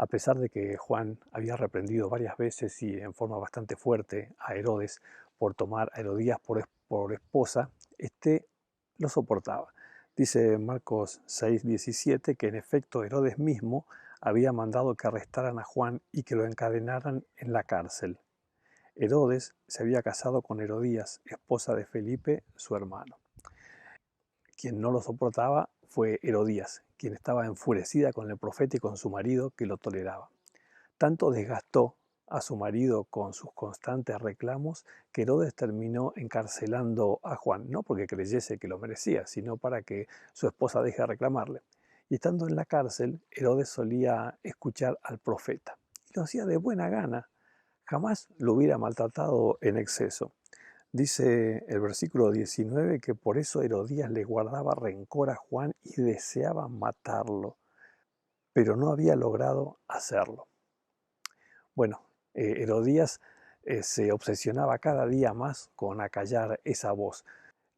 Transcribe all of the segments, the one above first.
A pesar de que Juan había reprendido varias veces y en forma bastante fuerte a Herodes por tomar a Herodías por esposa, este lo soportaba. Dice Marcos 6:17 que en efecto Herodes mismo había mandado que arrestaran a Juan y que lo encadenaran en la cárcel. Herodes se había casado con Herodías, esposa de Felipe, su hermano. Quien no lo soportaba fue Herodías, quien estaba enfurecida con el profeta y con su marido que lo toleraba. Tanto desgastó a su marido con sus constantes reclamos que Herodes terminó encarcelando a Juan, no porque creyese que lo merecía, sino para que su esposa deje de reclamarle. Y estando en la cárcel, Herodes solía escuchar al profeta. Y lo hacía de buena gana. Jamás lo hubiera maltratado en exceso. Dice el versículo 19 que por eso Herodías le guardaba rencor a Juan y deseaba matarlo, pero no había logrado hacerlo. Bueno, Herodías se obsesionaba cada día más con acallar esa voz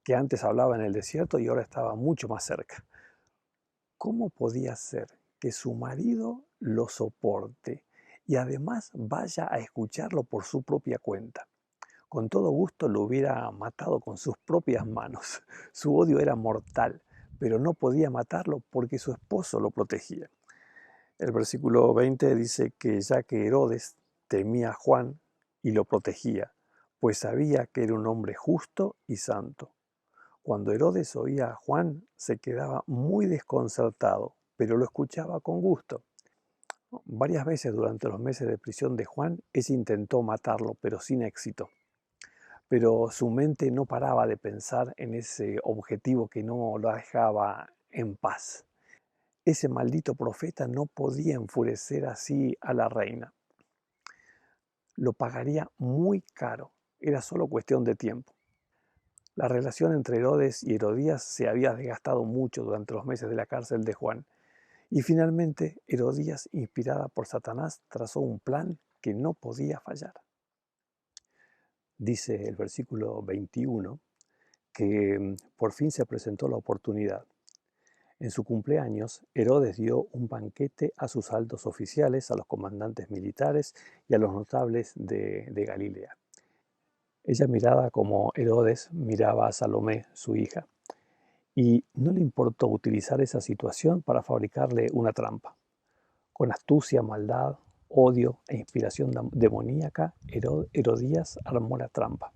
que antes hablaba en el desierto y ahora estaba mucho más cerca. ¿Cómo podía ser que su marido lo soporte y además vaya a escucharlo por su propia cuenta? Con todo gusto lo hubiera matado con sus propias manos. Su odio era mortal, pero no podía matarlo porque su esposo lo protegía. El versículo 20 dice que ya que Herodes temía a Juan y lo protegía, pues sabía que era un hombre justo y santo. Cuando Herodes oía a Juan, se quedaba muy desconcertado, pero lo escuchaba con gusto. Varias veces durante los meses de prisión de Juan, ella intentó matarlo, pero sin éxito. Pero su mente no paraba de pensar en ese objetivo que no lo dejaba en paz. Ese maldito profeta no podía enfurecer así a la reina. Lo pagaría muy caro. Era solo cuestión de tiempo. La relación entre Herodes y Herodías se había desgastado mucho durante los meses de la cárcel de Juan. Y finalmente Herodías, inspirada por Satanás, trazó un plan que no podía fallar. Dice el versículo 21 que por fin se presentó la oportunidad. En su cumpleaños, Herodes dio un banquete a sus altos oficiales, a los comandantes militares y a los notables de Galilea. Ella miraba como Herodes miraba a Salomé, su hija, y no le importó utilizar esa situación para fabricarle una trampa. Con astucia, maldad, odio e inspiración demoníaca, Herodías armó la trampa.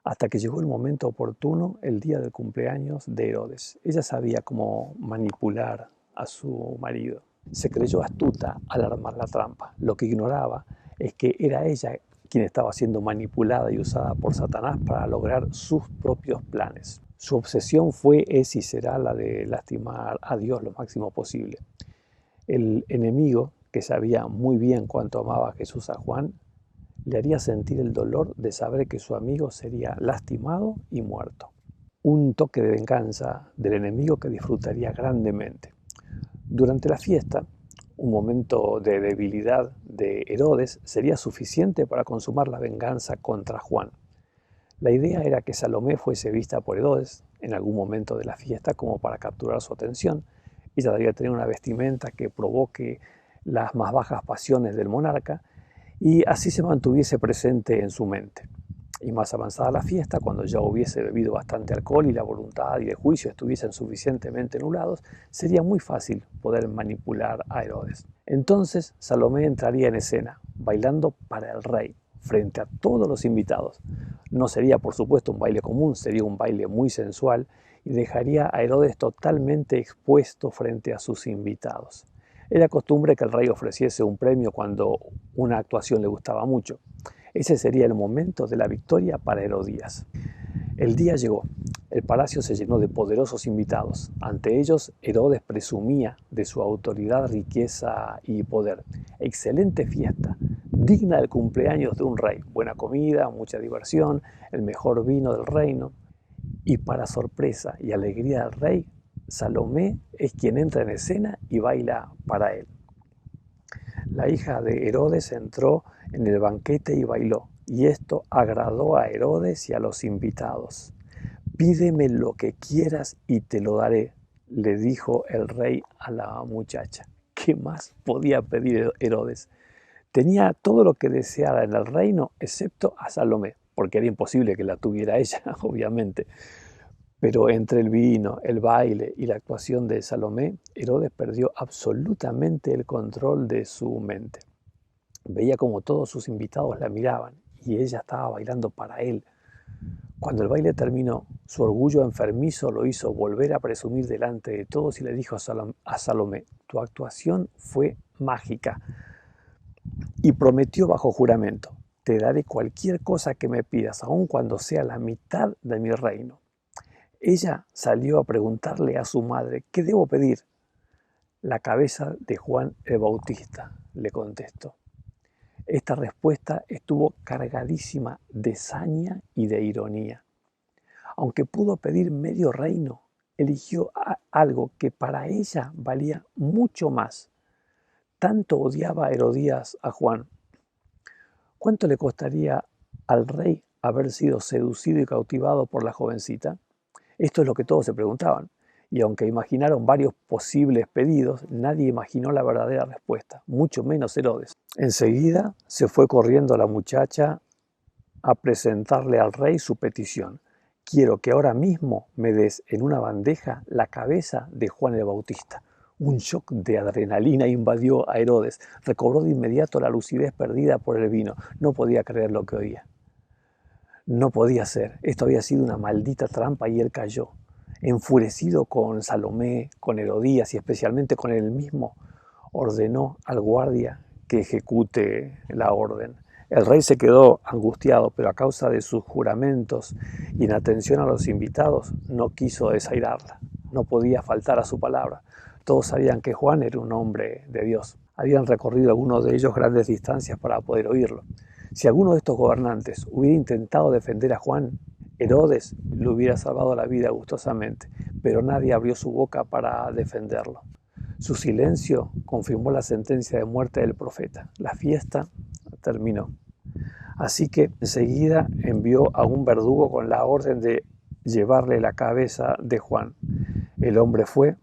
Hasta que llegó el momento oportuno, el día del cumpleaños de Herodes. Ella sabía cómo manipular a su marido. Se creyó astuta al armar la trampa. Lo que ignoraba es que era ella quien estaba siendo manipulada y usada por Satanás para lograr sus propios planes. Su obsesión fue, es y será la de lastimar a Dios lo máximo posible. El enemigo, que sabía muy bien cuánto amaba a Jesús a Juan, le haría sentir el dolor de saber que su amigo sería lastimado y muerto. Un toque de venganza del enemigo que disfrutaría grandemente. Durante la fiesta, un momento de debilidad de Herodes sería suficiente para consumar la venganza contra Juan. La idea era que Salomé fuese vista por Herodes en algún momento de la fiesta como para capturar su atención. Ella debía tener una vestimenta que provoque las más bajas pasiones del monarca y así se mantuviese presente en su mente. Y más avanzada la fiesta, cuando ya hubiese bebido bastante alcohol y la voluntad y el juicio estuviesen suficientemente nublados, sería muy fácil poder manipular a Herodes. Entonces Salomé entraría en escena, bailando para el rey, frente a todos los invitados. No sería, por supuesto, un baile común, sería un baile muy sensual y dejaría a Herodes totalmente expuesto frente a sus invitados. Era costumbre que el rey ofreciese un premio cuando una actuación le gustaba mucho. Ese sería el momento de la victoria para Herodías. El día llegó. El palacio se llenó de poderosos invitados. Ante ellos, Herodes presumía de su autoridad, riqueza y poder. Excelente fiesta, digna del cumpleaños de un rey. Buena comida, mucha diversión, el mejor vino del reino. Y para sorpresa y alegría del rey, Salomé es quien entra en escena y baila para él. La hija de Herodes entró en el banquete y bailó, y esto agradó a Herodes y a los invitados. Pídeme lo que quieras y te lo daré, le dijo el rey a la muchacha. ¿Qué más podía pedir Herodes? Tenía todo lo que deseara en el reino, excepto a Salomé, porque era imposible que la tuviera ella, obviamente. Pero entre el vino, el baile y la actuación de Salomé, Herodes perdió absolutamente el control de su mente. Veía como todos sus invitados la miraban y ella estaba bailando para él. Cuando el baile terminó, su orgullo enfermizo lo hizo volver a presumir delante de todos y le dijo a Salomé: tu actuación fue mágica. Y prometió bajo juramento: te daré cualquier cosa que me pidas, aun cuando sea la mitad de mi reino. Ella salió a preguntarle a su madre: ¿qué debo pedir? La cabeza de Juan el Bautista, le contestó. Esta respuesta estuvo cargadísima de saña y de ironía. Aunque pudo pedir medio reino, eligió algo que para ella valía mucho más. Tanto odiaba Herodías a Juan. ¿Cuánto le costaría al rey haber sido seducido y cautivado por la jovencita? Esto es lo que todos se preguntaban. Y aunque imaginaron varios posibles pedidos, nadie imaginó la verdadera respuesta, mucho menos Herodes. Enseguida se fue corriendo la muchacha a presentarle al rey su petición. Quiero que ahora mismo me des en una bandeja la cabeza de Juan el Bautista. Un shock de adrenalina invadió a Herodes. Recobró de inmediato la lucidez perdida por el vino. No podía creer lo que oía. No podía ser. Esto había sido una maldita trampa y él cayó. Enfurecido con Salomé, con Herodías y especialmente con él mismo, ordenó al guardia que ejecute la orden. El rey se quedó angustiado, pero a causa de sus juramentos y en atención a los invitados, no quiso desairarla. No podía faltar a su palabra. Todos sabían que Juan era un hombre de Dios. Habían recorrido algunos de ellos grandes distancias para poder oírlo. Si alguno de estos gobernantes hubiera intentado defender a Juan, Herodes le hubiera salvado la vida gustosamente, pero nadie abrió su boca para defenderlo. Su silencio confirmó la sentencia de muerte del profeta. La fiesta terminó. Así que enseguida envió a un verdugo con la orden de llevarle la cabeza de Juan. El hombre fue,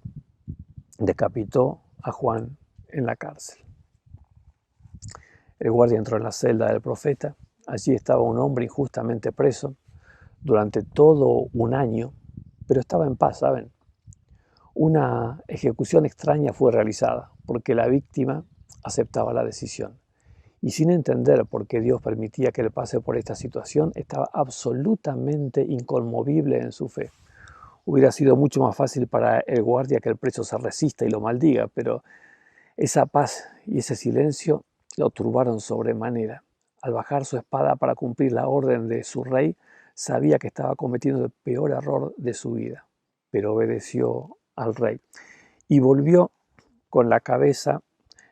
decapitó a Juan en la cárcel. El guardia entró en la celda del profeta. Allí estaba un hombre injustamente preso durante todo un año, pero estaba en paz, ¿saben? Una ejecución extraña fue realizada porque la víctima aceptaba la decisión. Y sin entender por qué Dios permitía que él pase por esta situación, estaba absolutamente inconmovible en su fe. Hubiera sido mucho más fácil para el guardia que el preso se resista y lo maldiga, pero esa paz y ese silencio lo turbaron sobremanera. Al bajar su espada para cumplir la orden de su rey, sabía que estaba cometiendo el peor error de su vida, pero obedeció al rey y volvió con la cabeza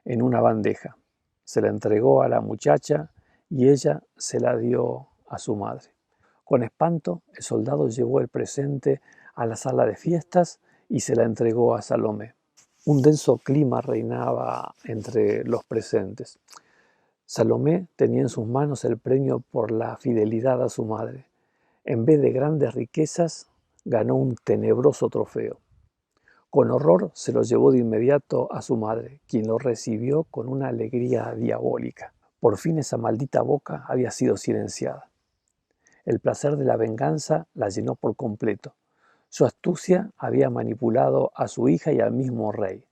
en una bandeja. Se la entregó a la muchacha y ella se la dio a su madre. Con espanto, el soldado llevó el presente a la sala de fiestas y se la entregó a Salomé. Un denso clima reinaba entre los presentes. Salomé tenía en sus manos el premio por la fidelidad a su madre. En vez de grandes riquezas, ganó un tenebroso trofeo. Con horror se lo llevó de inmediato a su madre, quien lo recibió con una alegría diabólica. Por fin esa maldita boca había sido silenciada. El placer de la venganza la llenó por completo. Su astucia había manipulado a su hija y al mismo rey.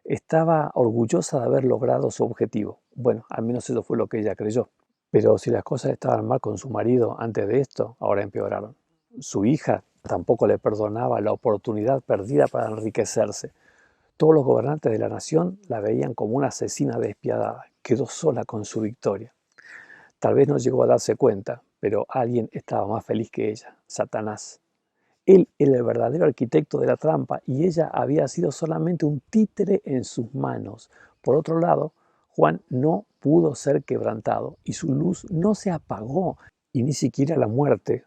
Estaba orgullosa de haber logrado su objetivo. Bueno, al menos eso fue lo que ella creyó. Pero si las cosas estaban mal con su marido antes de esto, ahora empeoraron. Su hija tampoco le perdonaba la oportunidad perdida para enriquecerse. Todos los gobernantes de la nación la veían como una asesina despiadada. Quedó sola con su victoria. Tal vez no llegó a darse cuenta, pero alguien estaba más feliz que ella, Satanás. Él era el verdadero arquitecto de la trampa y ella había sido solamente un títere en sus manos. Por otro lado, Juan no pudo ser quebrantado y su luz no se apagó y ni siquiera la muerte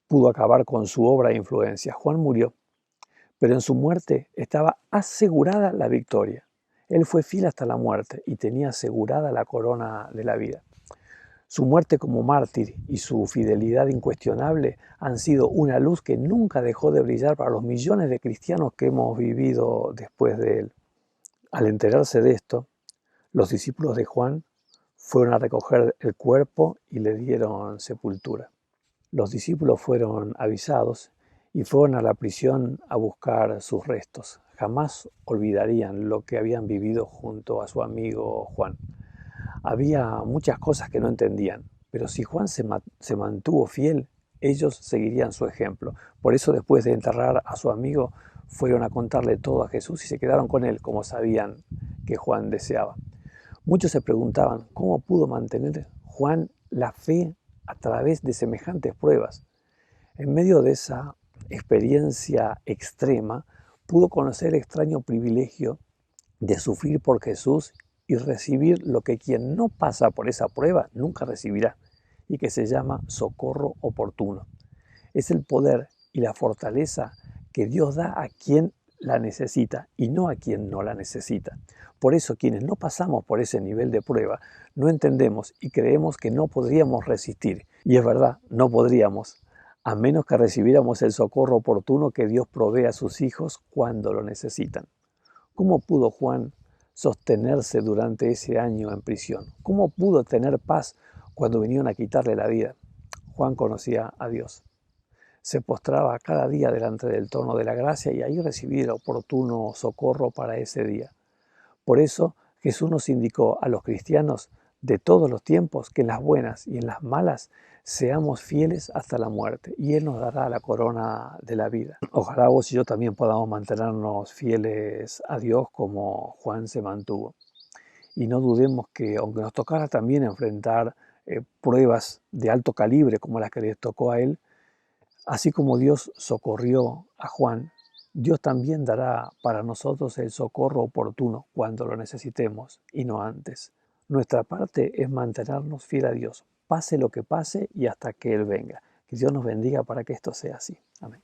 pudo acabar con su obra e influencia. Juan murió, pero en su muerte estaba asegurada la victoria. Él fue fiel hasta la muerte y tenía asegurada la corona de la vida. Su muerte como mártir y su fidelidad incuestionable han sido una luz que nunca dejó de brillar para los millones de cristianos que hemos vivido después de él. Al enterarse de esto, los discípulos de Juan fueron a recoger el cuerpo y le dieron sepultura. Los discípulos fueron avisados y fueron a la prisión a buscar sus restos. Jamás olvidarían lo que habían vivido junto a su amigo Juan. Había muchas cosas que no entendían, pero si Juan se mantuvo fiel, ellos seguirían su ejemplo. Por eso, después de enterrar a su amigo, fueron a contarle todo a Jesús y se quedaron con él, como sabían que Juan deseaba. Muchos se preguntaban cómo pudo mantener Juan la fe a través de semejantes pruebas. En medio de esa experiencia extrema, pudo conocer el extraño privilegio de sufrir por Jesús y recibir lo que quien no pasa por esa prueba nunca recibirá, y que se llama socorro oportuno. Es el poder y la fortaleza que Dios da a quien la necesita y no a quien no la necesita. Por eso quienes no pasamos por ese nivel de prueba no entendemos y creemos que no podríamos resistir. Y es verdad, no podríamos, a menos que recibiéramos el socorro oportuno que Dios provee a sus hijos cuando lo necesitan. ¿Cómo pudo Juan sostenerse durante ese año en prisión? ¿Cómo pudo tener paz cuando vinieron a quitarle la vida? Juan conocía a Dios. Se postraba cada día delante del trono de la gracia y ahí recibía el oportuno socorro para ese día. Por eso Jesús nos indicó a los cristianos de todos los tiempos que en las buenas y en las malas seamos fieles hasta la muerte y Él nos dará la corona de la vida. Ojalá vos y yo también podamos mantenernos fieles a Dios como Juan se mantuvo. Y no dudemos que, aunque nos tocara también enfrentar pruebas de alto calibre como las que les tocó a Él, así como Dios socorrió a Juan, Dios también dará para nosotros el socorro oportuno cuando lo necesitemos y no antes. Nuestra parte es mantenernos fiel a Dios, pase lo que pase y hasta que Él venga. Que Dios nos bendiga para que esto sea así. Amén.